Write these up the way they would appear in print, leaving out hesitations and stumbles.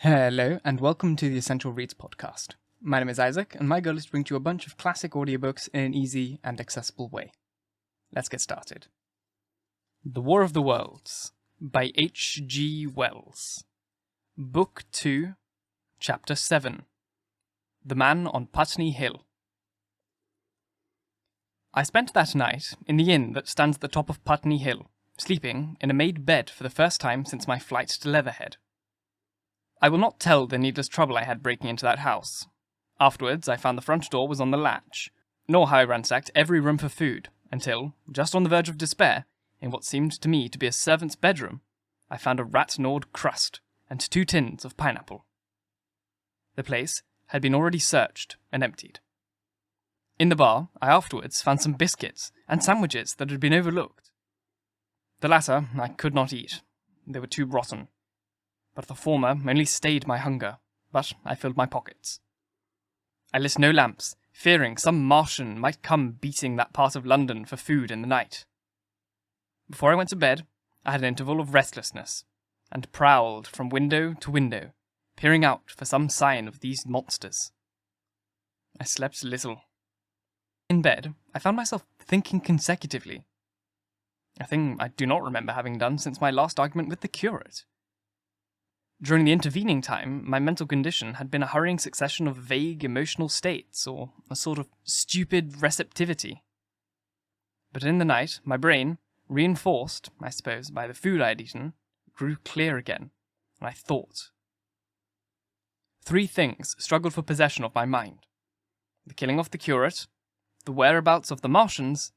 Hello, and welcome to the Essential Reads podcast. My name is Isaac, and my goal is to bring to you a bunch of classic audiobooks in an easy and accessible way. Let's get started. The War of the Worlds by H.G. Wells. Book 2, Chapter 7. The Man on Putney Hill. I spent that night in the inn that stands at the top of Putney Hill, sleeping in a made bed for the first time since my flight to Leatherhead. I will not tell the needless trouble I had breaking into that house. Afterwards, I found the front door was on the latch, nor how I ransacked every room for food, until, just on the verge of despair, in what seemed to me to be a servant's bedroom, I found a rat-gnawed crust and 2 tins of pineapple. The place had been already searched and emptied. In the bar, I afterwards found some biscuits and sandwiches that had been overlooked. The latter I could not eat. They were too rotten. But the former only stayed my hunger, but I filled my pockets. I lit no lamps, fearing some Martian might come beating that part of London for food in the night. Before I went to bed, I had an interval of restlessness, and prowled from window to window, peering out for some sign of these monsters. I slept little. In bed, I found myself thinking consecutively, a thing I do not remember having done since my last argument with the curate. During the intervening time, my mental condition had been a hurrying succession of vague emotional states, or a sort of stupid receptivity. But in the night, my brain, reinforced, I suppose, by the food I had eaten, grew clear again, and I thought. 3 things struggled for possession of my mind: the killing of the curate, the whereabouts of the Martians,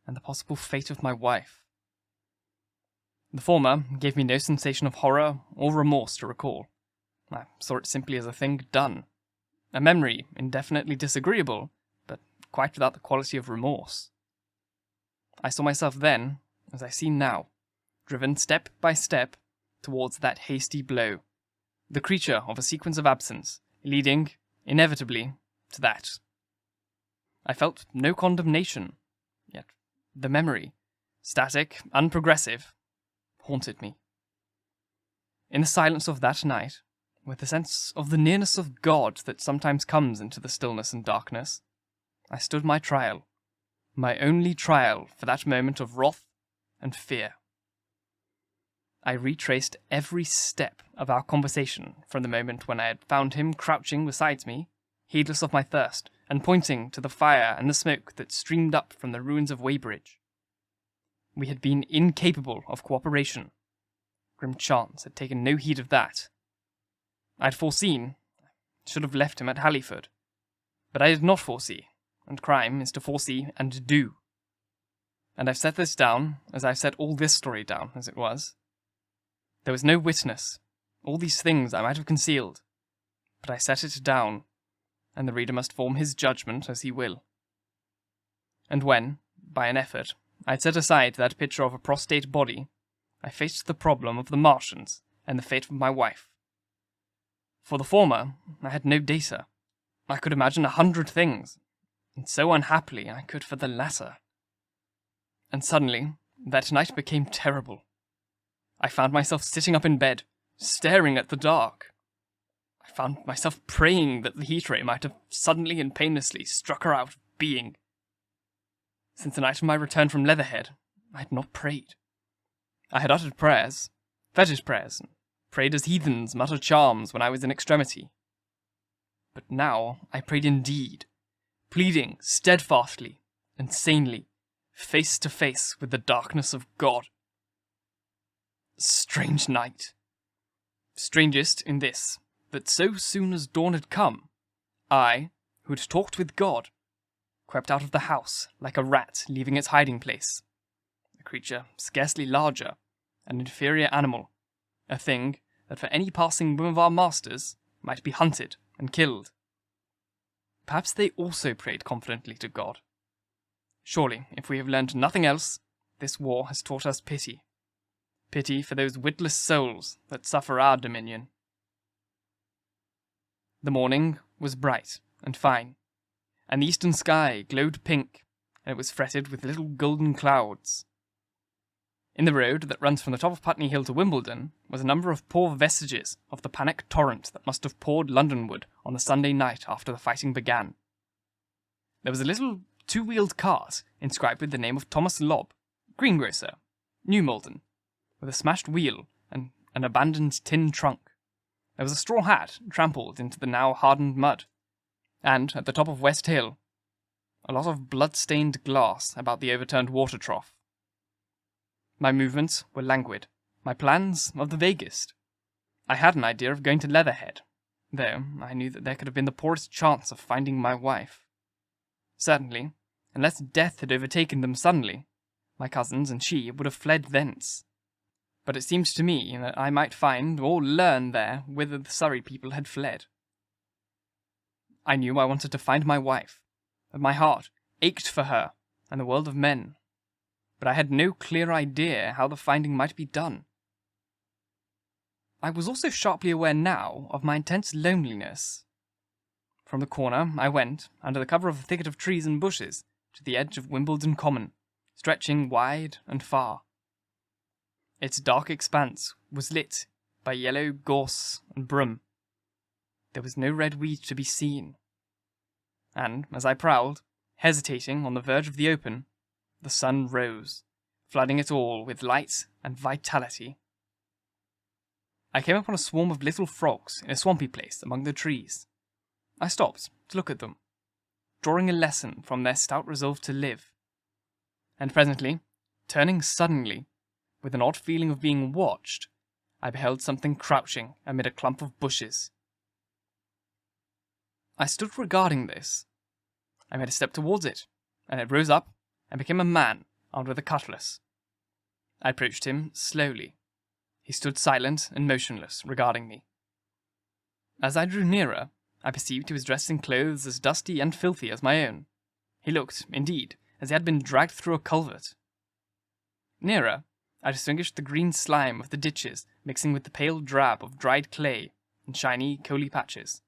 and the possible fate of my wife. The former gave me no sensation of horror or remorse to recall. I saw it simply as a thing done. A memory indefinitely disagreeable, but quite without the quality of remorse. I saw myself then, as I see now, driven step by step towards that hasty blow, the creature of a sequence of absence, leading, inevitably, to that. I felt no condemnation, yet the memory, static, unprogressive, haunted me. In the silence of that night, with the sense of the nearness of God that sometimes comes into the stillness and darkness, I stood my trial, my only trial for that moment of wrath and fear. I retraced every step of our conversation from the moment when I had found him crouching beside me, heedless of my thirst, and pointing to the fire and the smoke that streamed up from the ruins of Weybridge. We had been incapable of cooperation. Grim chance had taken no heed of that. I had foreseen, should have left him at Halliford. But I did not foresee, and crime is to foresee and do. And I've set this down, as I've set all this story down, as it was. There was no witness. All these things I might have concealed. But I set it down, and the reader must form his judgment as he will. And when, by an effort, I had set aside that picture of a prostrate body, I faced the problem of the Martians and the fate of my wife. For the former, I had no data. I could imagine 100 things, and so unhappily I could for the latter. And suddenly, that night became terrible. I found myself sitting up in bed, staring at the dark. I found myself praying that the heat ray might have suddenly and painlessly struck her out of being. Since the night of my return from Leatherhead, I had not prayed. I had uttered prayers, fetish prayers, and prayed as heathens mutter charms when I was in extremity. But now I prayed indeed, pleading steadfastly and sanely, face to face with the darkness of God. Strange night. Strangest in this, that so soon as dawn had come, I, who had talked with God, crept out of the house like a rat leaving its hiding place. A creature scarcely larger, an inferior animal, a thing that for any passing whim of our masters might be hunted and killed. Perhaps they also prayed confidently to God. Surely, if we have learned nothing else, this war has taught us pity. Pity for those witless souls that suffer our dominion. The morning was bright and fine, and the eastern sky glowed pink, and it was fretted with little golden clouds. In the road that runs from the top of Putney Hill to Wimbledon was a number of poor vestiges of the panic torrent that must have poured Londonward on the Sunday night after the fighting began. There was a little two-wheeled cart inscribed with the name of Thomas Lobb, greengrocer, New Malden, with a smashed wheel and an abandoned tin trunk. There was a straw hat trampled into the now hardened mud, and, at the top of West Hill, a lot of blood-stained glass about the overturned water trough. My movements were languid, my plans of the vaguest. I had an idea of going to Leatherhead, though I knew that there could have been the poorest chance of finding my wife. Certainly, unless death had overtaken them suddenly, my cousins and she would have fled thence. But it seemed to me that I might find or learn there whither the Surrey people had fled. I knew I wanted to find my wife, that my heart ached for her and the world of men, but I had no clear idea how the finding might be done. I was also sharply aware now of my intense loneliness. From the corner I went, under the cover of a thicket of trees and bushes, to the edge of Wimbledon Common, stretching wide and far. Its dark expanse was lit by yellow gorse and broom. There was no red weed to be seen. And, as I prowled, hesitating on the verge of the open, the sun rose, flooding it all with light and vitality. I came upon a swarm of little frogs in a swampy place among the trees. I stopped to look at them, drawing a lesson from their stout resolve to live. And presently, turning suddenly, with an odd feeling of being watched, I beheld something crouching amid a clump of bushes. I stood regarding this. I made a step towards it, and it rose up and became a man armed with a cutlass. I approached him slowly. He stood silent and motionless, regarding me. As I drew nearer, I perceived he was dressed in clothes as dusty and filthy as my own. He looked, indeed, as he had been dragged through a culvert. Nearer, I distinguished the green slime of the ditches mixing with the pale drab of dried clay and shiny, coaly patches.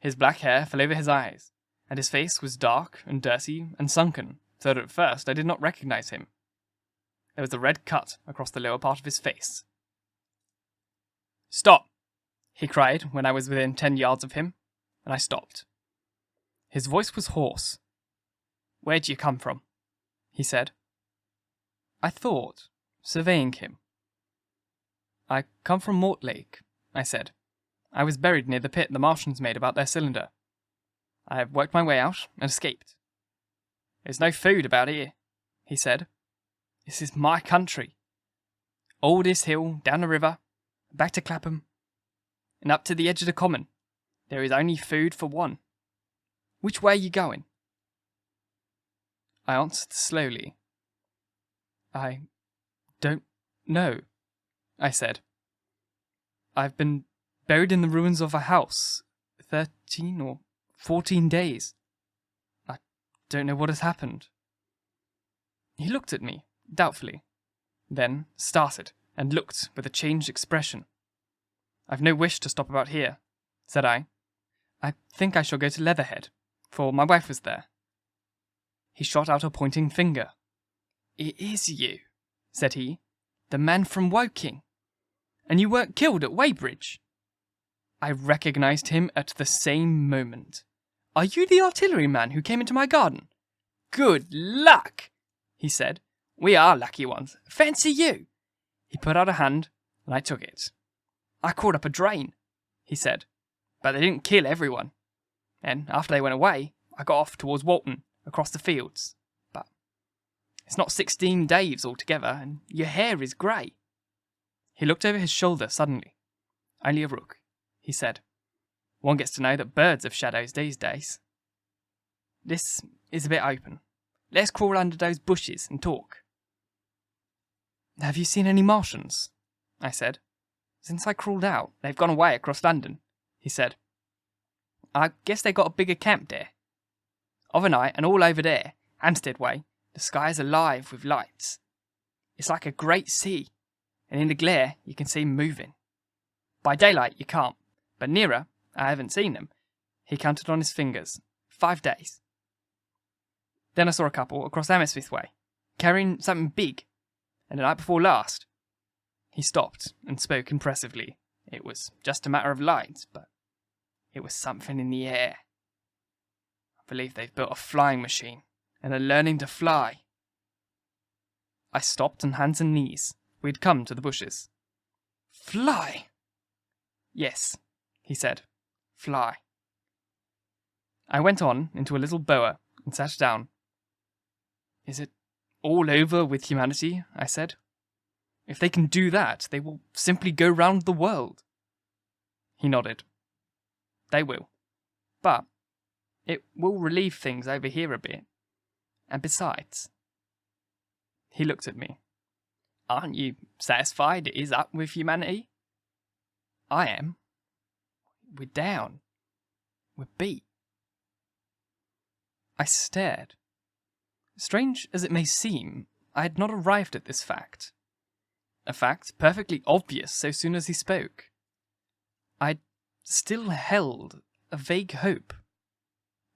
His black hair fell over his eyes, and his face was dark and dirty and sunken, so that at first I did not recognize him. There was a red cut across the lower part of his face. "Stop!" he cried when I was within 10 yards of him, and I stopped. His voice was hoarse. "Where do you come from?" he said. I thought, surveying him. "I come from Mortlake," I said. "I was buried near the pit the Martians made about their cylinder. I have worked my way out and escaped." "There's no food about here," he said. "This is my country. All this hill, down the river, back to Clapham, and up to the edge of the common. There is only food for one. Which way are you going?" I answered slowly. "I don't know," I said. "I've been buried in the ruins of a house 13 or 14 days. I don't know what has happened." He looked at me, doubtfully, then started and looked with a changed expression. "I've no wish to stop about here," said I. "I think I shall go to Leatherhead, for my wife was there." He shot out a pointing finger. "It is you," said he, "the man from Woking. And you weren't killed at Weybridge." I recognized him at the same moment. "Are you the artilleryman who came into my garden?" "Good luck," he said. "We are lucky ones. Fancy you." He put out a hand, and I took it. "I caught up a drain," he said, "but they didn't kill everyone. And after they went away, I got off towards Walton, across the fields. But it's not 16 days altogether, and your hair is grey." He looked over his shoulder suddenly. "Only a rook," he said. "One gets to know that birds have shadows these days. This is a bit open. Let's crawl under those bushes and talk." "Have you seen any Martians?" I said. "Since I crawled out, they've gone away across London," he said. "I guess they got a bigger camp there. Of a night, and all over there, Hampstead way, the sky is alive with lights. It's like a great sea, and in the glare you can see 'em moving. By daylight you can't, but nearer, I haven't seen them." He counted on his fingers. 5 days. "Then I saw a couple across Hammersmith way, carrying something big, And the night before last. He stopped and spoke impressively. It was just a matter of light, but it was something in the air. I believe they've built a flying machine and are learning to fly. I stopped on hands and knees. We had come to the bushes. Fly? Yes, he said. Fly. I went on into a little bower and sat down. Is it all over with humanity? I said. If they can do that, they will simply go round the world. He nodded. They will. But it will relieve things over here a bit. And besides... He looked at me. Aren't you satisfied it is up with humanity? I am. We're down. We're beat. I stared. Strange as it may seem, I had not arrived at this fact. A fact perfectly obvious so soon as he spoke. I still held a vague hope.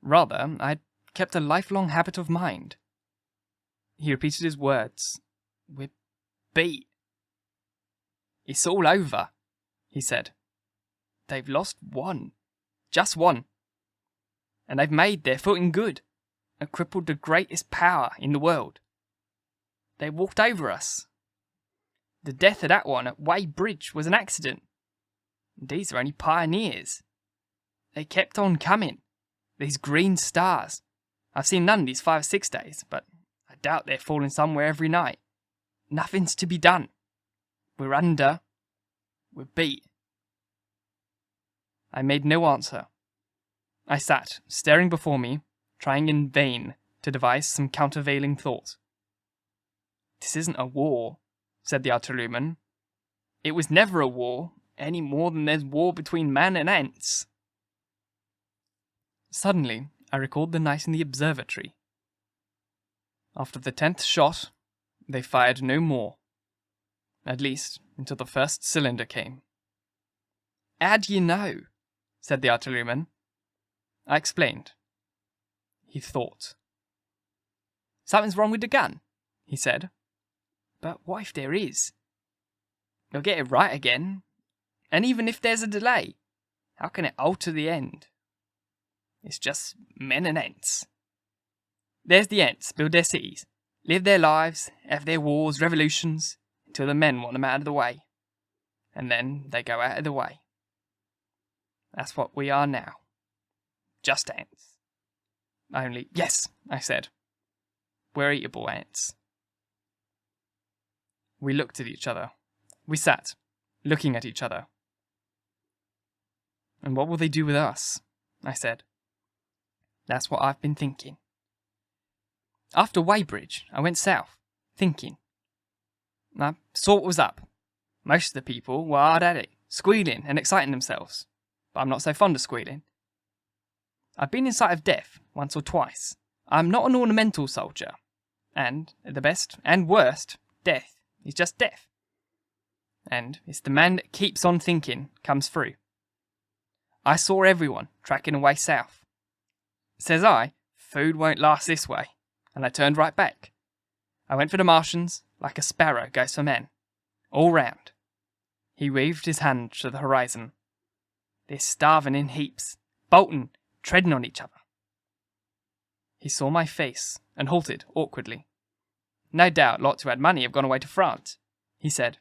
Rather, I had kept a lifelong habit of mind. He repeated his words. We're beat. It's all over, he said. They've lost one. Just one. And they've made their footing good, and crippled the greatest power in the world. They walked over us. The death of that one at Way Bridge was an accident. These are only pioneers. They kept on coming. These green stars. I've seen none these 5 or 6 days, but I doubt they're falling somewhere every night. Nothing's to be done. We're under. We're beat. I made no answer. I sat, staring before me, trying in vain to devise some countervailing thought. This isn't a war, said the artilleryman. It was never a war, any more than there's war between man and ants. Suddenly, I recalled the night in the observatory. After the 10th shot, they fired no more. At least, until the first cylinder came. How do you know? Said the artilleryman. I explained. He thought. Something's wrong with the gun, he said. But what if there is? They'll get it right again. And even if there's a delay, how can it alter the end? It's just men and ants. There's the ants build their cities, live their lives, have their wars, revolutions, until the men want them out of the way. And then they go out of the way. That's what we are now. Just ants. Only, yes, I said. We're eatable ants. We looked at each other. We sat, looking at each other. And what will they do with us? I said. That's what I've been thinking. After Weybridge, I went south, thinking. I saw what was up. Most of the people were hard at it, squealing and exciting themselves. But I'm not so fond of squealing. I've been in sight of death once or twice. I'm not an ornamental soldier. And, at the best and worst, death is just death. And it's the man that keeps on thinking comes through. I saw everyone tracking away south. Says I, food won't last this way, and I turned right back. I went for the Martians, like a sparrow goes for men. All round. He waved his hand to the horizon. They're starving in heaps, bolting, treading on each other. He saw my face, and halted awkwardly. No doubt lots who had money have gone away to France, he said.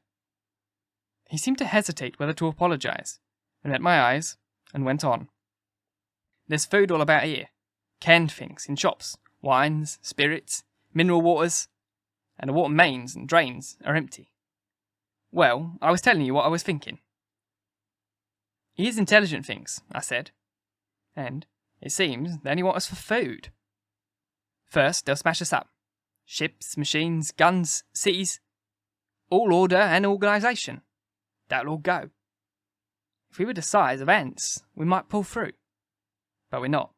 He seemed to hesitate whether to apologise, and met my eyes, and went on. There's food all about here. Canned things in shops, wines, spirits, mineral waters, and the water mains and drains are empty. Well, I was telling you what I was thinking. Here's intelligent things, I said. And, it seems, they only want us for food. First, they'll smash us up. Ships, machines, guns, cities. All order and organisation. That'll all go. If we were the size of ants, we might pull through. But we're not.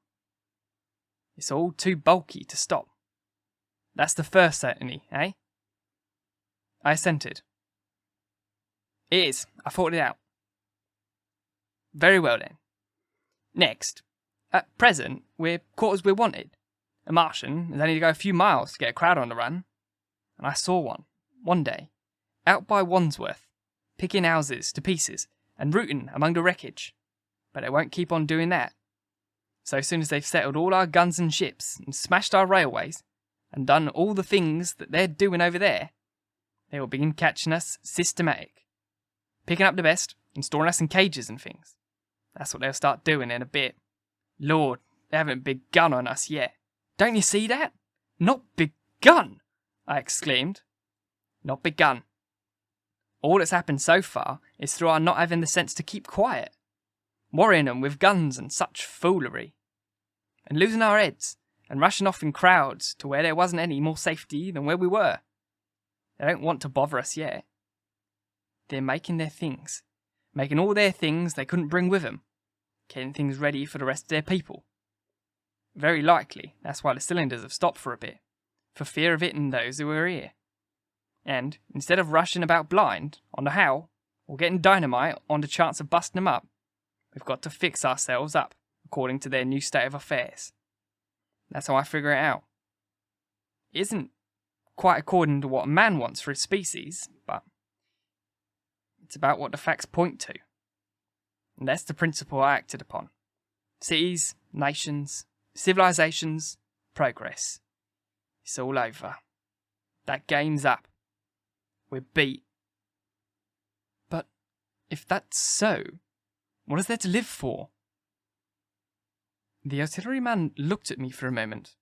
It's all too bulky to stop. That's the first certainty, eh? I assented. It is. I thought it out. Very well then. Next, at present, we're caught as we're wanted. A Martian has only to go a few miles to get a crowd on the run. And I saw one, one day, out by Wandsworth, picking houses to pieces and rooting among the wreckage. But they won't keep on doing that. So soon as they've settled all our guns and ships and smashed our railways and done all the things that they're doing over there, they will begin catching us systematic, picking up the best and storing us in cages and things. That's what they'll start doing in a bit. Lord, they haven't begun on us yet. Don't you see that? Not begun, I exclaimed. Not begun. All that's happened so far is through our not having the sense to keep quiet, worrying them with guns and such foolery, and losing our heads and rushing off in crowds to where there wasn't any more safety than where we were. They don't want to bother us yet. They're making their things, making all their things they couldn't bring with them, getting things ready for the rest of their people. Very likely that's why the cylinders have stopped for a bit, for fear of hitting those who are here. And instead of rushing about blind on the how, or getting dynamite on the chance of busting them up, we've got to fix ourselves up according to their new state of affairs. That's how I figure it out. It isn't quite according to what man wants for his species, but it's about what the facts point to. And that's the principle I acted upon. Cities, nations, civilizations, progress. It's all over. That game's up. We're beat. But if that's so, what is there to live for? The artilleryman looked at me for a moment.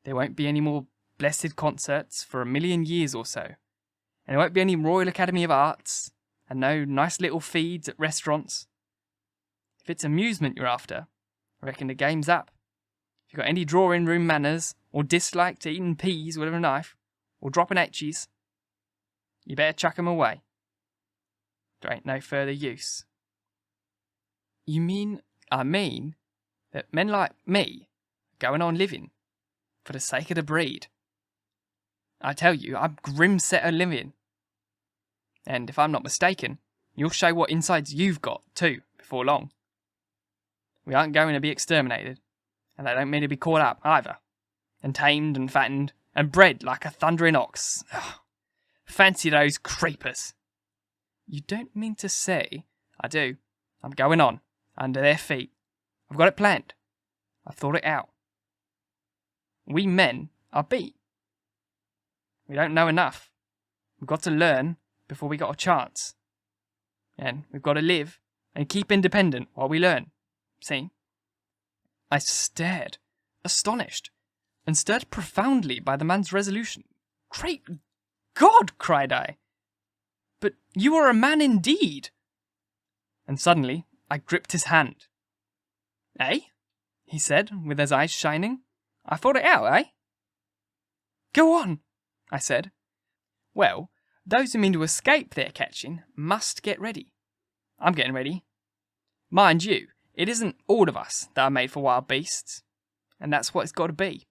There won't be any more blessed concerts for 1,000,000 years or so, and there won't be any Royal Academy of Arts, and no nice little feeds at restaurants. If it's amusement you're after, I reckon the game's up. If you've got any drawing room manners, or dislike to eating peas with a knife, or dropping etchies, you better chuck 'em away. There ain't no further use. You mean, I mean, that men like me are going on living for the sake of the breed. I tell you, I'm grim set of living. And if I'm not mistaken, you'll show what insides you've got, too, before long. We aren't going to be exterminated, and they don't mean to be caught up, either, and tamed and fattened, and bred like a thundering ox. Ugh. Fancy those creepers. You don't mean to say? I do. I'm going on, under their feet. I've got it planned. I've thought it out. We men are beat. We don't know enough. We've got to learn before we got a chance. And we've got to live and keep independent while we learn. See? I stared, astonished, and stirred profoundly by the man's resolution. Great God, cried I. But you are a man indeed. And suddenly I gripped his hand. Eh? He said, with his eyes shining. I thought it out, eh? Go on, I said. Well, those who mean to escape their catching must get ready. I'm getting ready. Mind you, it isn't all of us that are made for wild beasts. And that's what it's got to be.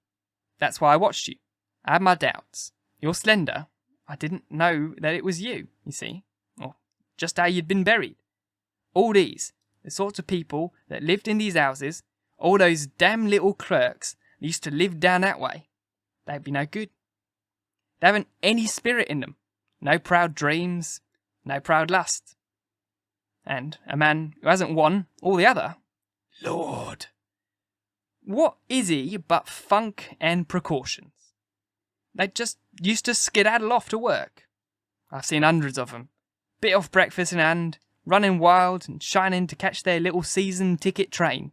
That's why I watched you. I had my doubts. You're slender. I didn't know that it was you see. Or just how you'd been buried. All these, the sorts of people that lived in these houses, all those damn little clerks that used to live down that way, they'd be no good. They haven't any spirit in them. No proud dreams, no proud lust. And a man who hasn't one or the other, Lord, what is he but funk and precautions? They just used to skedaddle off to work. I've seen hundreds of them, bit off breakfast in hand, running wild and shining to catch their little season ticket train.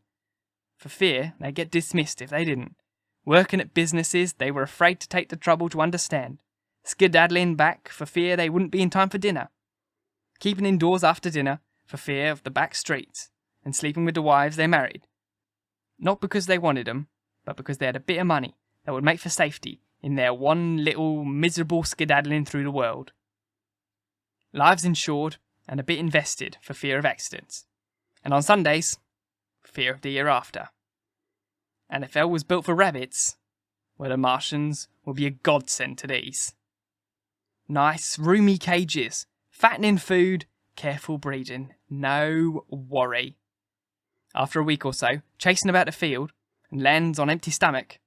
For fear they'd get dismissed if they didn't. Working at businesses they were afraid to take the trouble to understand. Skedaddling back for fear they wouldn't be in time for dinner. Keeping indoors after dinner for fear of the back streets. And sleeping with the wives they married. Not because they wanted them, but because they had a bit of money that would make for safety in their one little miserable skedaddling through the world. Lives insured and a bit invested for fear of accidents. And on Sundays, fear of the year after. And if hell was built for rabbits, well, the Martians will be a godsend to these. Nice, roomy cages, fattening food, careful breeding, no worry. After a week or so, chasing about the field, and lands on empty stomach,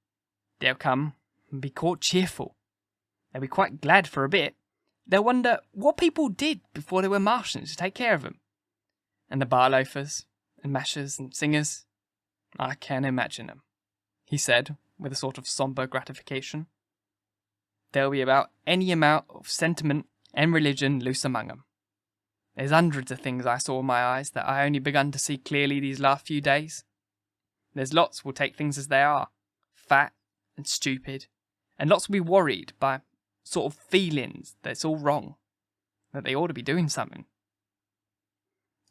they'll come and be caught cheerful. They'll be quite glad for a bit. They'll wonder what people did before there were Martians to take care of them. And the bar loafers, and mashers, and singers, I can imagine them, he said, with a sort of sombre gratification. There'll be about any amount of sentiment and religion loose among them. There's hundreds of things I saw with my eyes that I only begun to see clearly these last few days. There's lots will take things as they are, fat and stupid, and lots will be worried by sort of feelings that it's all wrong, that they ought to be doing something.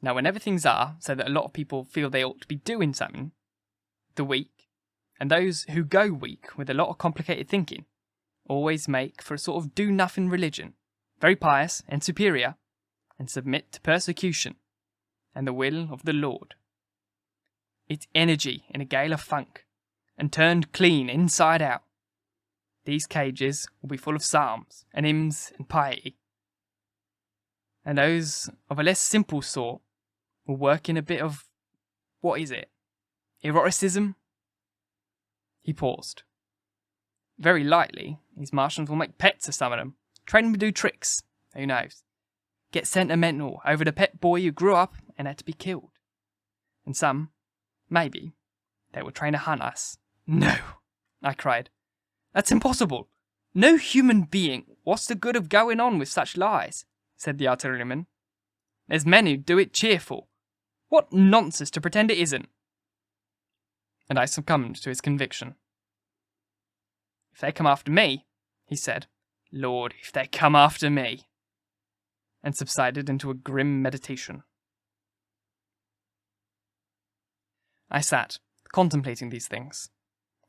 Now, whenever things are so that a lot of people feel they ought to be doing something, the weak, and those who go weak with a lot of complicated thinking, always make for a sort of do-nothing religion, very pious and superior, and submit to persecution and the will of the Lord. It's energy in a gale of funk, and turned clean inside out. These cages will be full of psalms and hymns and piety. And those of a less simple sort will work in a bit of, what is it, eroticism? He paused. Very likely, these Martians will make pets of some of them, train them to do tricks, who knows. Get sentimental over the pet boy who grew up and had to be killed. And some, maybe, they will train to hunt us. No, I cried. That's impossible. No human being. What's the good of going on with such lies? Said the artilleryman. There's men who do it cheerful. What nonsense to pretend it isn't. And I succumbed to his conviction. If they come after me, he said, Lord, if they come after me, and subsided into a grim meditation. I sat, contemplating these things.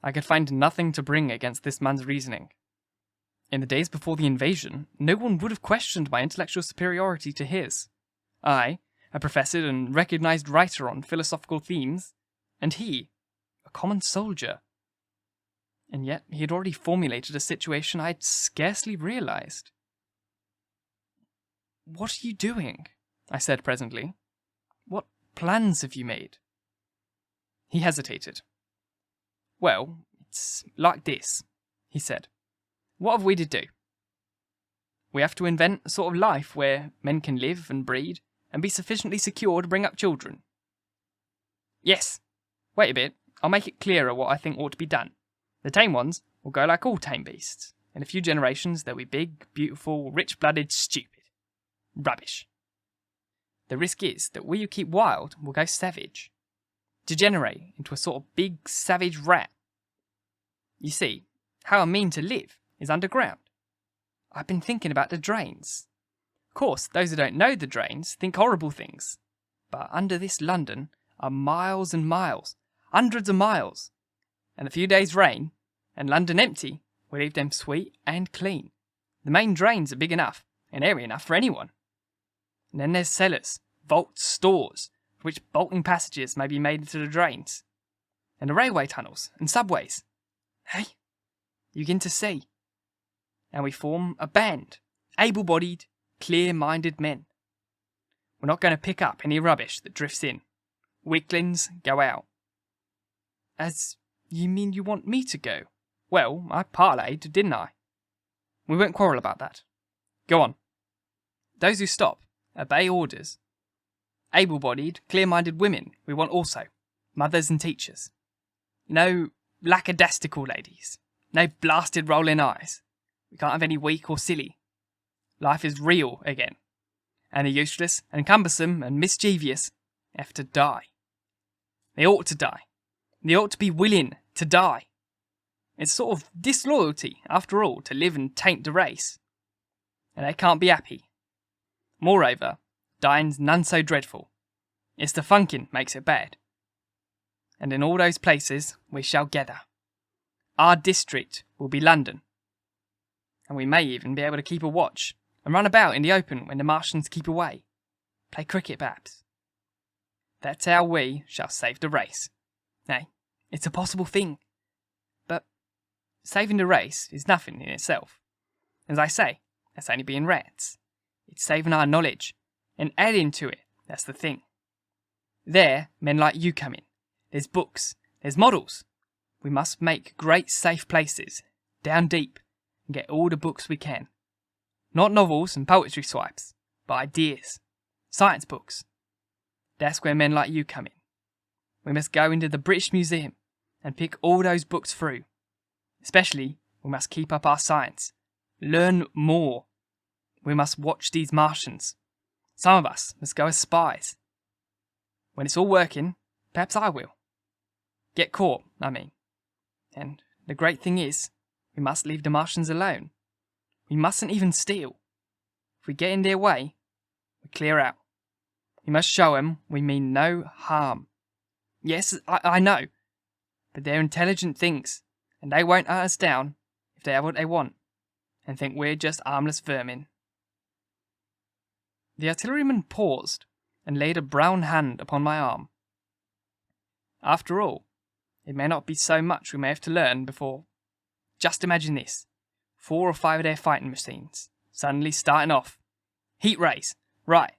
I could find nothing to bring against this man's reasoning. In the days before the invasion, no one would have questioned my intellectual superiority to his. I, a professed and recognised writer on philosophical themes, and he, a common soldier. And yet he had already formulated a situation I had scarcely realised. What are you doing? I said presently. What plans have you made? He hesitated. Well, it's like this, he said. What have we to do? We have to invent a sort of life where men can live and breed and be sufficiently secure to bring up children. Yes. Wait a bit, I'll make it clearer what I think ought to be done. The tame ones will go like all tame beasts. In a few generations they'll be big, beautiful, rich-blooded, stupid. Rubbish. The risk is that we who keep wild will go savage. Degenerate into a sort of big, savage rat. You see, how I mean to live is underground. I've been thinking about the drains. Of course, those who don't know the drains think horrible things. But under this London are miles and miles, hundreds of miles. And a few days' rain, and London empty, will leave them sweet and clean. The main drains are big enough, and airy enough for anyone. And then there's cellars, vaults, stores, for which bolting passages may be made into the drains. And the railway tunnels, and subways. Hey? You begin to see. And we form a band, able-bodied, clear-minded men. We're not going to pick up any rubbish that drifts in. Weaklings go out. As you mean you want me to go? Well, I parleyed, didn't I? We won't quarrel about that. Go on. Those who stop, obey orders. Able-bodied, clear-minded women we want also. Mothers and teachers. No lackadaisical ladies. No blasted rolling eyes. We can't have any weak or silly. Life is real again. And the useless and cumbersome and mischievous have to die. They ought to die. They ought to be willing to die. It's sort of disloyalty, after all, to live and taint the race. And they can't be happy. Moreover, dying's none so dreadful. It's the funking makes it bad. And in all those places we shall gather. Our district will be London. And we may even be able to keep a watch and run about in the open when the Martians keep away. Play cricket, perhaps. That's how we shall save the race. Nay, it's a possible thing. But saving the race is nothing in itself. As I say, that's only being rats. It's saving our knowledge and adding to it, that's the thing. There, men like you come in. There's books, there's models. We must make great safe places, down deep, and get all the books we can. Not novels and poetry swipes, but ideas. Science books. That's where men like you come in. We must go into the British Museum and pick all those books through. Especially, we must keep up our science. Learn more. We must watch these Martians. Some of us must go as spies. When it's all working, perhaps I will. Get caught, I mean. And the great thing is, we must leave the Martians alone. We mustn't even steal. If we get in their way, we clear out. We must show them we mean no harm. Yes, I know. But they're intelligent things, and they won't hunt us down if they have what they want, and think we're just harmless vermin. The artilleryman paused and laid a brown hand upon my arm. After all, it may not be so much we may have to learn before. Just imagine this. 4 or 5 of their fighting machines, suddenly starting off. Heat rays, right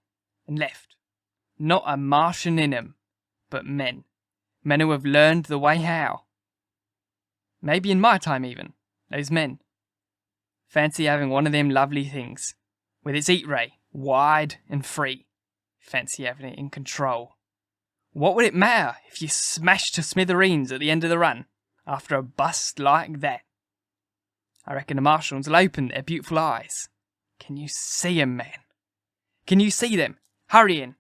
and left. Not a Martian in 'em, but men. Men who have learned the way how. Maybe in my time even, those men. Fancy having one of them lovely things, with its heat ray, wide and free. Fancy having it in control. What would it matter if you smashed to smithereens at the end of the run, after a bust like that? I reckon the Martians will open their beautiful eyes. Can you see 'em, man? Can you see them, hurrying,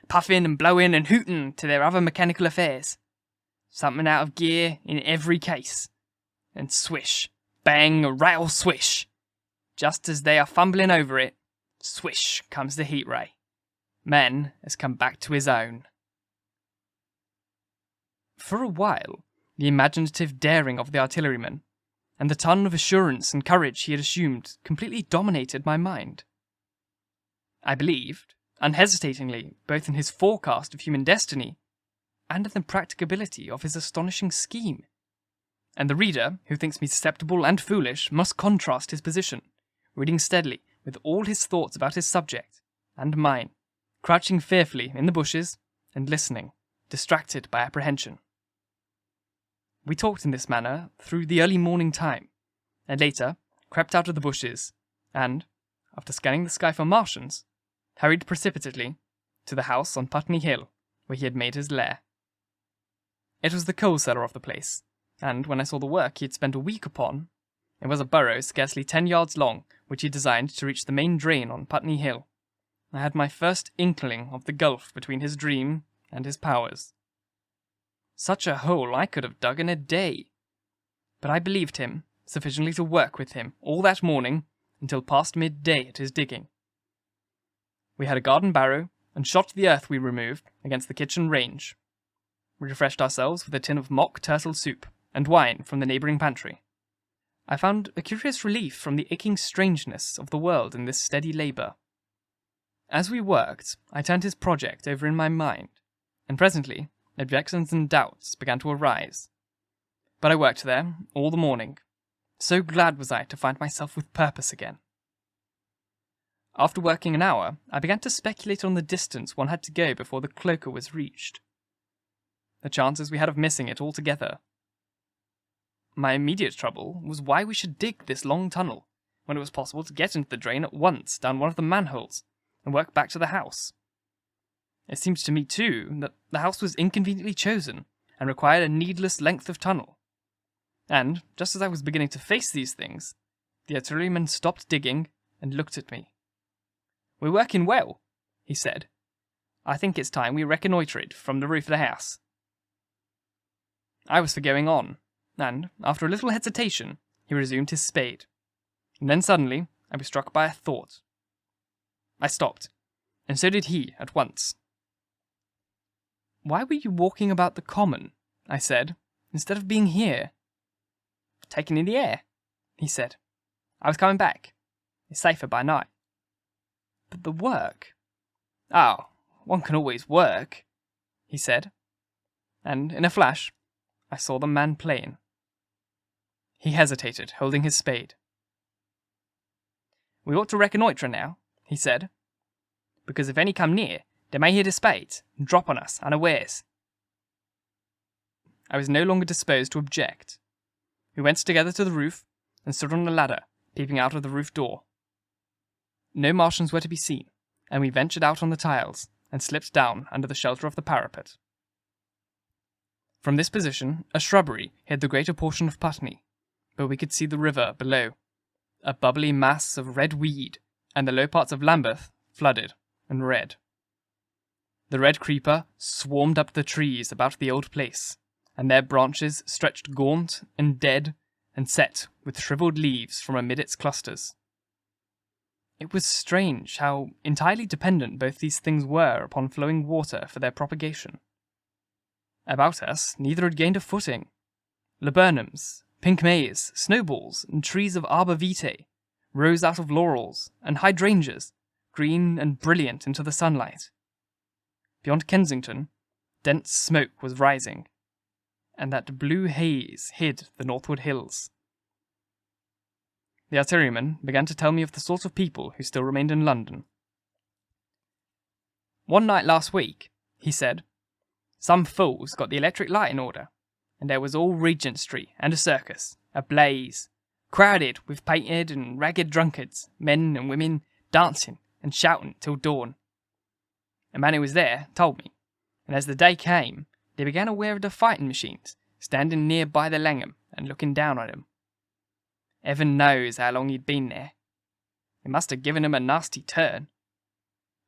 puffing and blowing and hooting to their other mechanical affairs? Something out of gear in every case. And swish, bang, rattle, swish. Just as they are fumbling over it, swish comes the heat ray. Man has come back to his own. For a while, the imaginative daring of the artilleryman, and the ton of assurance and courage he had assumed, completely dominated my mind. I believed, unhesitatingly, both in his forecast of human destiny, and in the practicability of his astonishing scheme. And the reader, who thinks me susceptible and foolish, must contrast his position, reading steadily, with all his thoughts about his subject, and mine, crouching fearfully in the bushes, and listening, distracted by apprehension. We talked in this manner through the early morning time, and later crept out of the bushes, and, after scanning the sky for Martians, hurried precipitately to the house on Putney Hill, where he had made his lair. It was the coal cellar of the place, and when I saw the work he had spent a week upon, it was a burrow scarcely 10 yards long, which he designed to reach the main drain on Putney Hill. I had my first inkling of the gulf between his dream and his powers. Such a hole I could have dug in a day. But I believed him sufficiently to work with him all that morning until past midday at his digging. We had a garden barrow and shot the earth we removed against the kitchen range. We refreshed ourselves with a tin of mock turtle soup and wine from the neighbouring pantry. I found a curious relief from the aching strangeness of the world in this steady labour. As we worked, I turned his project over in my mind, and presently objections and doubts began to arise. But I worked there all the morning. So glad was I to find myself with purpose again. After working an hour, I began to speculate on the distance one had to go before the cloaker was reached. The chances we had of missing it altogether. My immediate trouble was why we should dig this long tunnel, when it was possible to get into the drain at once down one of the manholes, and work back to the house. It seemed to me, too, that the house was inconveniently chosen, and required a needless length of tunnel. And, just as I was beginning to face these things, the artilleryman stopped digging and looked at me. "We're working well," he said. "I think it's time we reconnoitred from the roof of the house." I was for going on, and, after a little hesitation, he resumed his spade. And then suddenly, I was struck by a thought. I stopped, and so did he at once. "Why were you walking about the common," I said, "instead of being here?" "Taking in the air," he said. "I was coming back. It's safer by night." "But the work?" "Oh, one can always work," he said. And in a flash, I saw the man playing. He hesitated, holding his spade. "We ought to reconnoitre now," he said, "because if any come near, they may hear the spades and drop on us unawares." I was no longer disposed to object. We went together to the roof, and stood on a ladder, peeping out of the roof door. No Martians were to be seen, and we ventured out on the tiles and slipped down under the shelter of the parapet. From this position, a shrubbery hid the greater portion of Putney, but we could see the river below, a bubbly mass of red weed, and the low parts of Lambeth flooded and red. The red creeper swarmed up the trees about the old place, and their branches stretched gaunt and dead and set with shriveled leaves from amid its clusters. It was strange how entirely dependent both these things were upon flowing water for their propagation. About us, neither had gained a footing. Laburnums, pink maize, snowballs, and trees of arbor vitae rose out of laurels, and hydrangeas, green and brilliant into the sunlight. Beyond Kensington, dense smoke was rising, and that blue haze hid the northward hills. The artilleryman began to tell me of the sort of people who still remained in London. "One night last week," he said, "some fools got the electric light in order, and there was all Regent Street and a circus, ablaze, crowded with painted and ragged drunkards, men and women, dancing and shouting till dawn. A man who was there told me, and as the day came, they began aware of the fighting machines, standing near by the Langham and looking down on him. Heaven knows how long he'd been there. It must have given him a nasty turn.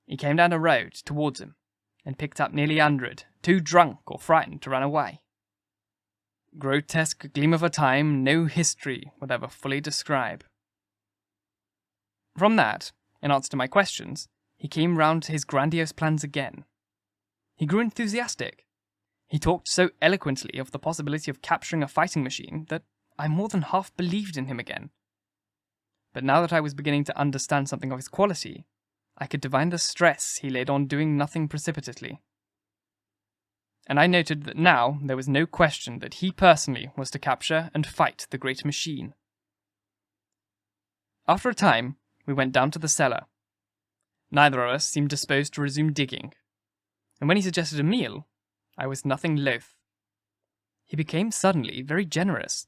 He came down the road towards him, and picked up nearly 100, too drunk or frightened to run away. Grotesque gleam of a time no history would ever fully describe." From that, in answer to my questions, he came round to his grandiose plans again. He grew enthusiastic. He talked so eloquently of the possibility of capturing a fighting machine that I more than half believed in him again. But now that I was beginning to understand something of his quality, I could divine the stress he laid on doing nothing precipitately. And I noted that now there was no question that he personally was to capture and fight the great machine. After a time, we went down to the cellar. Neither of us seemed disposed to resume digging, and when he suggested a meal, I was nothing loath. He became suddenly very generous,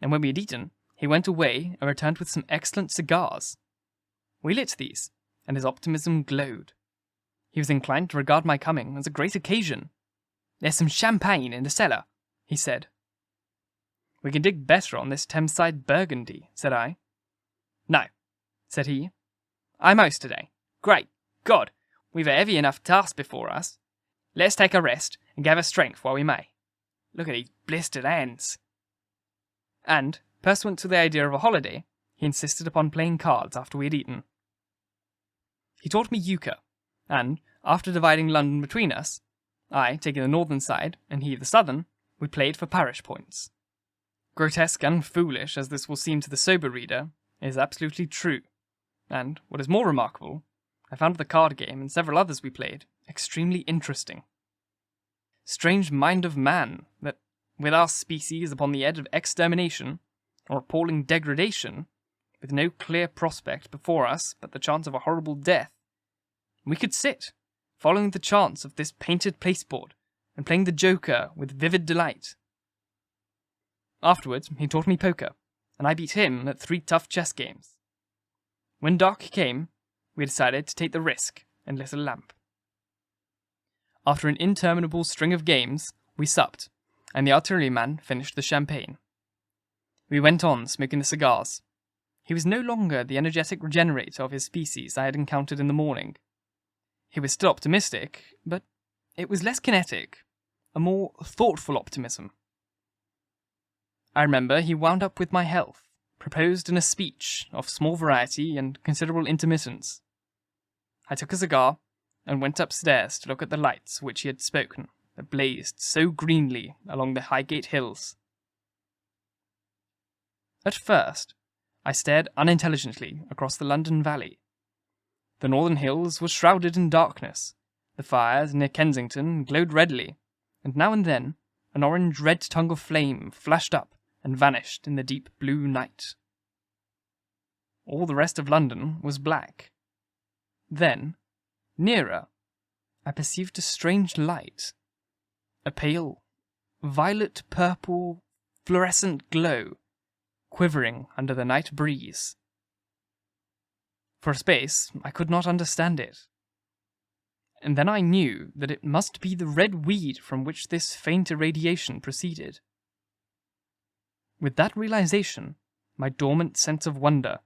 and when we had eaten, he went away and returned with some excellent cigars. We lit these, and his optimism glowed. He was inclined to regard my coming as a great occasion. "There's some champagne in the cellar," he said. "We can dig better on this Thameside Burgundy," said I. "No," said he. "I'm host today. Great God, we've a heavy enough task before us. Let's take a rest and gather strength while we may. Look at these blistered hands." And, pursuant to the idea of a holiday, he insisted upon playing cards after we had eaten. He taught me euchre, and, after dividing London between us, I taking the northern side and he the southern, we played for parish points. Grotesque and foolish as this will seem to the sober reader, it is absolutely true, and, what is more remarkable, I found the card game and several others we played extremely interesting. Strange mind of man, that, with our species upon the edge of extermination, or appalling degradation, with no clear prospect before us but the chance of a horrible death, we could sit, following the chance of this painted pasteboard, and playing the joker with vivid delight. Afterwards, he taught me poker, and I beat him at 3 tough chess games. When dark came, we decided to take the risk and lit a lamp. After an interminable string of games, we supped, and the artilleryman finished the champagne. We went on smoking the cigars. He was no longer the energetic regenerator of his species I had encountered in the morning. He was still optimistic, but it was less kinetic, a more thoughtful optimism. I remember he wound up with my health, proposed in a speech of small variety and considerable intermittence. I took a cigar, and went upstairs to look at the lights which he had spoken, that blazed so greenly along the Highgate hills. At first, I stared unintelligently across the London valley. The northern hills were shrouded in darkness, the fires near Kensington glowed redly, and now and then an orange red tongue of flame flashed up and vanished in the deep blue night. All the rest of London was black. Then, nearer, I perceived a strange light, a pale, violet-purple, fluorescent glow, quivering under the night breeze. For a space, I could not understand it. And then I knew that it must be the red weed from which this faint irradiation proceeded. With that realization, my dormant sense of wonder,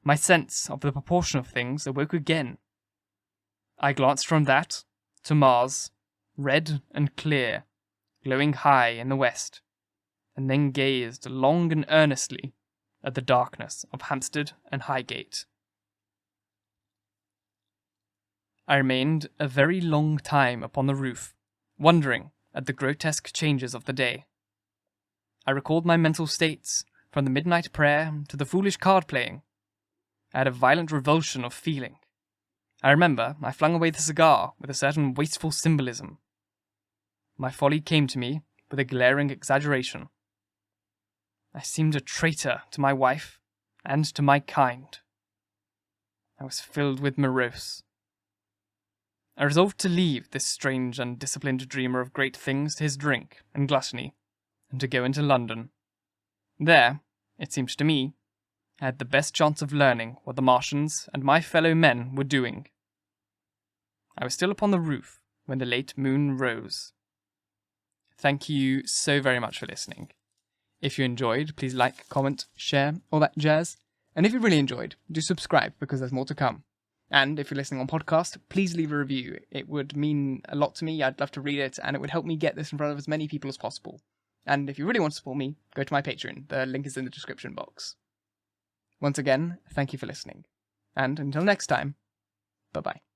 my sense of the proportion of things, awoke again. I glanced from that to Mars, red and clear, glowing high in the west, and then gazed long and earnestly at the darkness of Hampstead and Highgate. I remained a very long time upon the roof, wondering at the grotesque changes of the day. I recalled my mental states, from the midnight prayer to the foolish card-playing. I had a violent revulsion of feeling. I remember I flung away the cigar with a certain wasteful symbolism. My folly came to me with a glaring exaggeration. I seemed a traitor to my wife and to my kind. I was filled with morose. I resolved to leave this strange, undisciplined dreamer of great things to his drink and gluttony, and to go into London. There, it seemed to me, I had the best chance of learning what the Martians and my fellow men were doing. I was still upon the roof when the late moon rose. Thank you so very much for listening. If you enjoyed, please like, comment, share, all that jazz. And if you really enjoyed, do subscribe because there's more to come. And if you're listening on podcast, please leave a review. It would mean a lot to me. I'd love to read it, and it would help me get this in front of as many people as possible. And if you really want to support me, go to my Patreon. The link is in the description box. Once again, thank you for listening. And until next time, bye-bye.